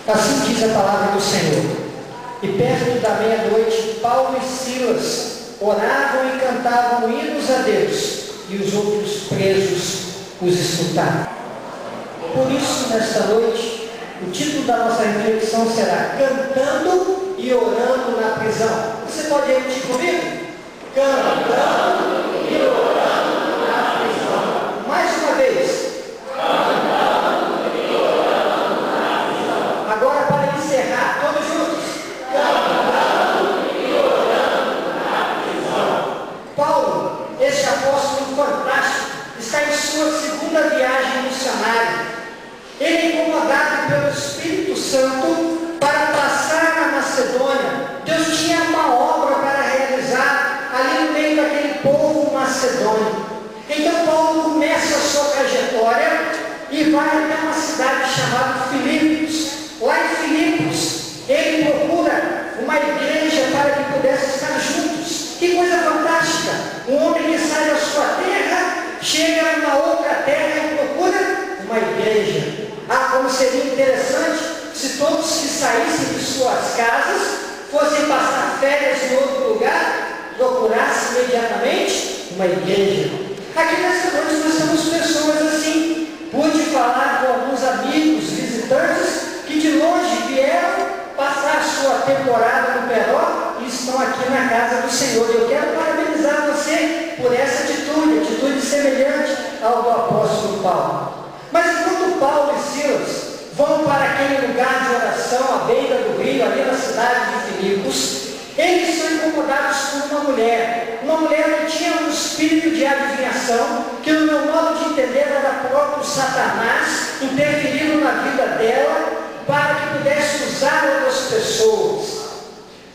Assim diz a palavra do Senhor. E perto da meia-noite, Paulo e Silas oravam e cantavam hinos a Deus, e os outros presos os escutavam. Por isso, nesta noite, o título da nossa reflexão será Cantando e Orando na Prisão. Você pode repetir comigo? Cantando e orando na prisão. Mais uma vez. Cantando e orando na prisão. Agora, para encerrar, todos juntos. Cantando e orando na prisão. Paulo, este apóstolo fantástico, está em sua segunda viagem missionária. Ele é incomodado pelo Espírito Santo para passar na Macedônia. Deus tinha uma obra para realizar ali no meio daquele povo macedônio. Então Paulo começa a sua trajetória e vai até uma cidade chamada Filipos. Lá em Filipos, ele procura uma igreja para que pudesse estar juntos. Que coisa fantástica! Um homem que sai da sua terra, chega numa outra terra e procura uma igreja. Como seria interessante se todos que saíssem de suas casas fossem passar férias em outro lugar, procurassem imediatamente uma igreja. Aqui nessa noite nós temos pessoas assim. Pude falar com alguns amigos, visitantes, que de longe vieram passar sua temporada no Peró e estão aqui na casa do Senhor. Eu quero parabenizar você por essa atitude semelhante ao do apóstolo Paulo. Mas enquanto Paulo e Silas vão para aquele lugar de oração à beira do rio, ali na cidade de Filipos, eles são incomodados por uma mulher que tinha um espírito de adivinhação, que no meu modo de entender era próprio Satanás interferindo na vida dela para que pudesse usar outras pessoas.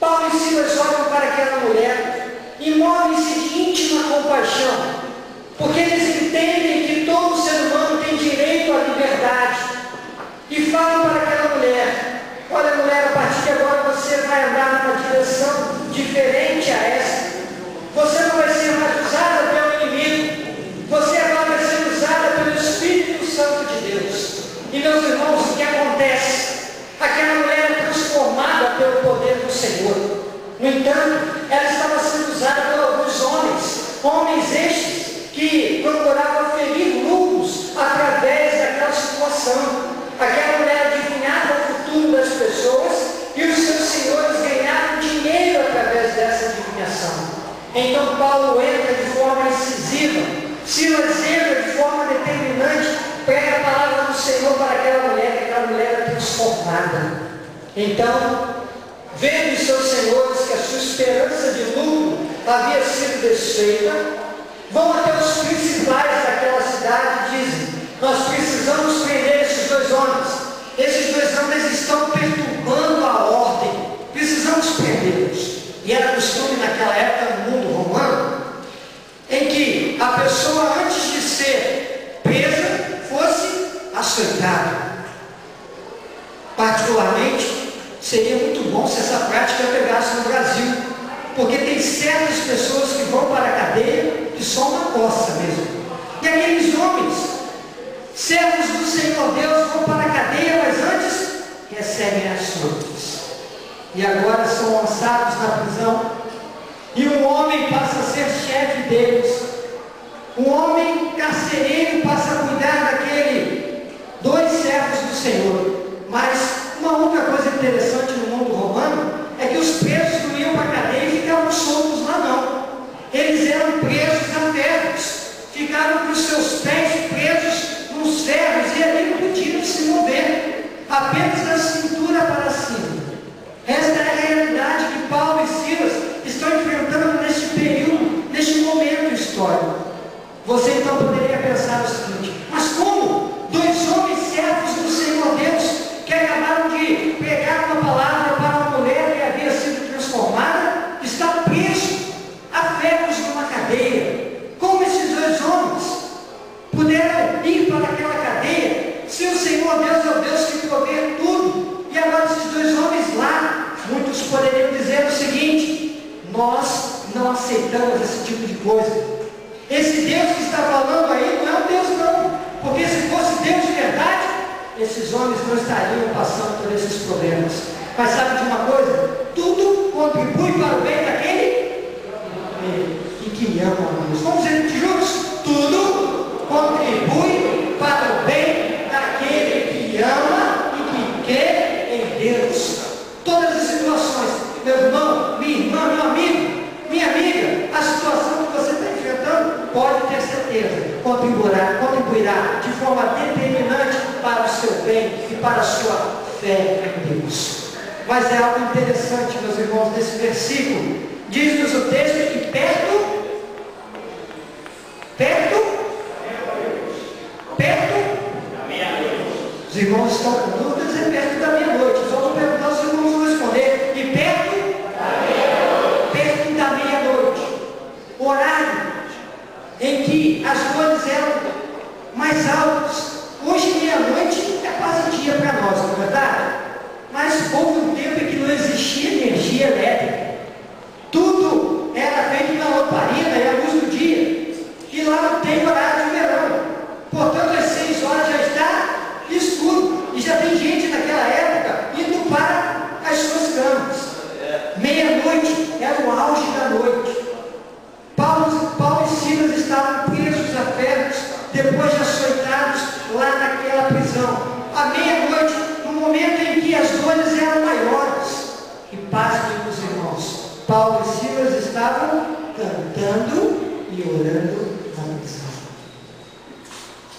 Paulo e Silas olham para aquela mulher e movem-se de íntima compaixão, porque eles entendem que todo ser humano tem direito à liberdade. E falam para aquela mulher: olha, mulher, a partir de agora você vai andar numa direção diferente a essa. Você não vai ser mais usada pelo inimigo. Você agora vai ser usada pelo Espírito Santo de Deus. E meus irmãos, o que acontece? Aquela mulher é transformada pelo poder do Senhor. No entanto, ela estava sendo usada por alguns homens estes que procuravam ferir lucros através daquela situação. Aquela mulher adivinhava o futuro das pessoas e os seus senhores ganharam dinheiro através dessa adivinhação. Então Paulo entra de forma incisiva, Silas entra de forma determinante, prega a palavra do Senhor para aquela mulher, que aquela mulher é transformada. Então, vendo os seus senhores que a sua esperança de lucro havia sido desfeita, vão até os principais daquela cidade e dizem: nós precisamos prender esses dois homens. Esses dois homens estão perturbando a ordem. Precisamos prendê-los. E era costume naquela época, no mundo romano, em que a pessoa, antes de ser presa, fosse açoitada. Particularmente, seria muito bom se essa prática pegasse no Brasil, porque tem certas pessoas que vão para a cadeia que só uma coça mesmo. E aqueles homens, servos do Senhor Deus, vão para a cadeia, mas antes recebem as frutas. E agora são lançados na prisão. E um homem passa a ser chefe deles. Um homem carcereiro passa a cuidar daquele dois servos do Senhor. Mas uma outra coisa interessante no mundo romano é que os presos não iam para a cadeia e ficavam soltos lá não. Eles eram presos a ferros. Ficaram com os seus pés presos nos ferros e ali não podiam se mover, apenas da cintura para cima. Esta é a realidade que Paulo e Silas estão enfrentando neste período, neste momento histórico. Você então poderia pensar o seguinte: mas como dois homens servos do Senhor Deus, que acabaram de pregar uma palavra para uma mulher que havia sido transformada, está preso a ferros numa cadeia? Como esses dois homens puderam ir para aquela cadeia se o Senhor Deus é o Deus que provê tudo? E agora esses dois homens lá, muitos poderiam dizer o seguinte: nós não aceitamos esse tipo de coisa. Esse Deus que está falando aí não é um Deus não, porque se fosse Deus de verdade, esse esses homens não estariam passando por esses problemas. Mas sabe de uma coisa? Tudo contribui para o bem daquele e que ama a Deus. Vamos dizer juntos? Tudo contribui para o bem daquele que ama e que crê em Deus. Todas as situações, meu irmão, minha irmã, meu amigo, minha amiga, a situação que você está enfrentando, pode ter certeza, contribuirá de forma determinante para o seu bem e para a sua fé em Deus. Mas é algo interessante, meus irmãos, nesse versículo. Diz-nos o texto que perto, os irmãos estão com dúvidas, é perto da meia-noite. Só vou perguntar, os irmãos vão responder. E perto da meia-noite, horário em que as luzes eram mais altas. Hoje, meia-noite, é quase dia para nós, não é verdade? Mas houve um tempo em que não existia energia elétrica. Tudo era feito na lamparina e à luz do dia. E lá não tem horário de verão. Portanto, às 6 horas já está escuro. E já tem gente naquela época indo para as suas camas. Meia-noite era o auge da noite. Paulo e Silas estavam presos a ferros, depois de açoitados lá naquela prisão. À meia-noite, no momento em que as dores eram maiores. E pasmem, meus irmãos, Paulo e Silas estavam cantando e orando na prisão.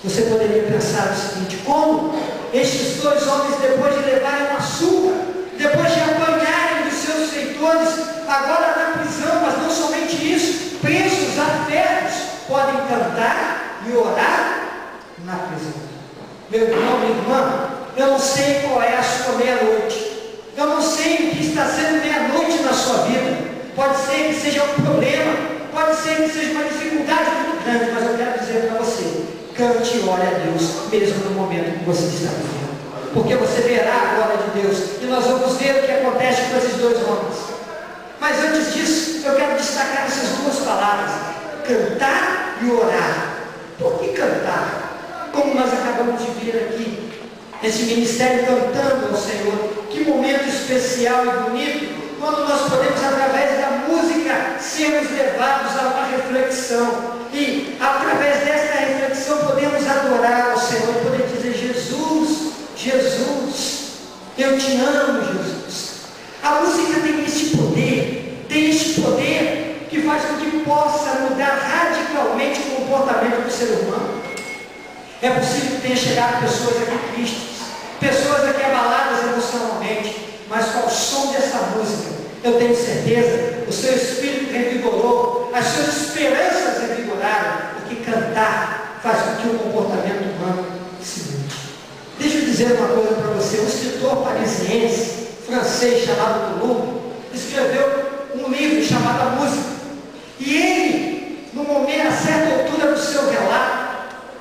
Você poderia pensar o seguinte: como estes dois homens, depois de levarem uma surra, depois de apanharem dos seus feitores, agora na prisão, mas não somente isso, presos a ferros, podem cantar e orar na prisão? Meu irmão, minha irmã, eu não sei qual é a sua meia-noite. Eu não sei o que está sendo meia-noite na sua vida. Pode ser que seja um problema, pode ser que seja uma dificuldade muito grande, mas eu quero dizer para você: cante e ore a Deus, mesmo no momento que você está vivendo, porque você verá a glória de Deus, e nós vamos ver o que acontece com esses dois homens. Mas antes disso, eu quero destacar essas duas palavras: cantar e orar. Por que cantar? Como nós acabamos de ver aqui, esse ministério cantando ao Senhor. Que momento especial e bonito, quando nós podemos, através da música, sermos levados a uma reflexão. E, através desta reflexão, podemos adorar ao Senhor e poder dizer: Jesus, Jesus, eu te amo, Jesus. A música tem este poder que faz com que possa mudar radicalmente o comportamento do ser humano. É possível que tenha chegado pessoas aqui tristes, pessoas aqui abaladas emocionalmente, mas com o som dessa música, eu tenho certeza, o seu espírito revigorou, as suas esperanças revigoraram, porque cantar faz com que o comportamento humano se mude. Deixa eu dizer uma coisa para você: um escritor parisiense, francês, chamado Colombo, escreveu um livro chamado A Música. E ele, no momento, a certa altura do seu relato,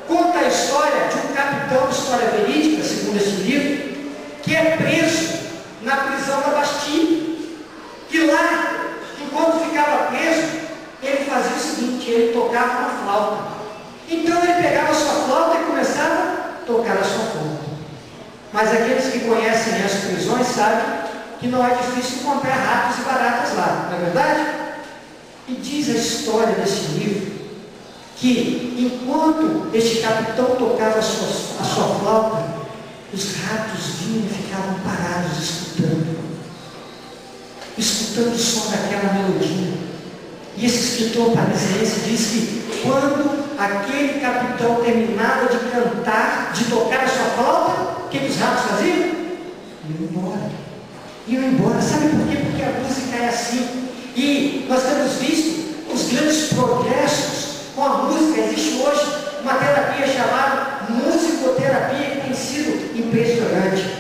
conta a história de um capitão, história verídica, segundo esse livro, que é preso na prisão da Bastilha. Que lá, enquanto ficava preso, ele fazia o seguinte: ele tocava uma flauta. Então ele pegava a sua flauta e começava a tocar a sua flauta. Mas aqueles que conhecem as prisões sabem que não é difícil encontrar ratos e baratas lá, não é verdade? E diz a história desse livro que, enquanto este capitão tocava a sua flauta, os ratos vinham e ficavam parados escutando o som daquela melodia. E esse escritor parisiense diz que quando aquele capitão terminava de cantar, de tocar a sua flauta, o que os ratos faziam? Iam embora. Sabe por quê? Porque a música é assim. E nós temos visto os grandes progressos com a música. Existe hoje uma terapia chamada musicoterapia, que tem sido impressionante.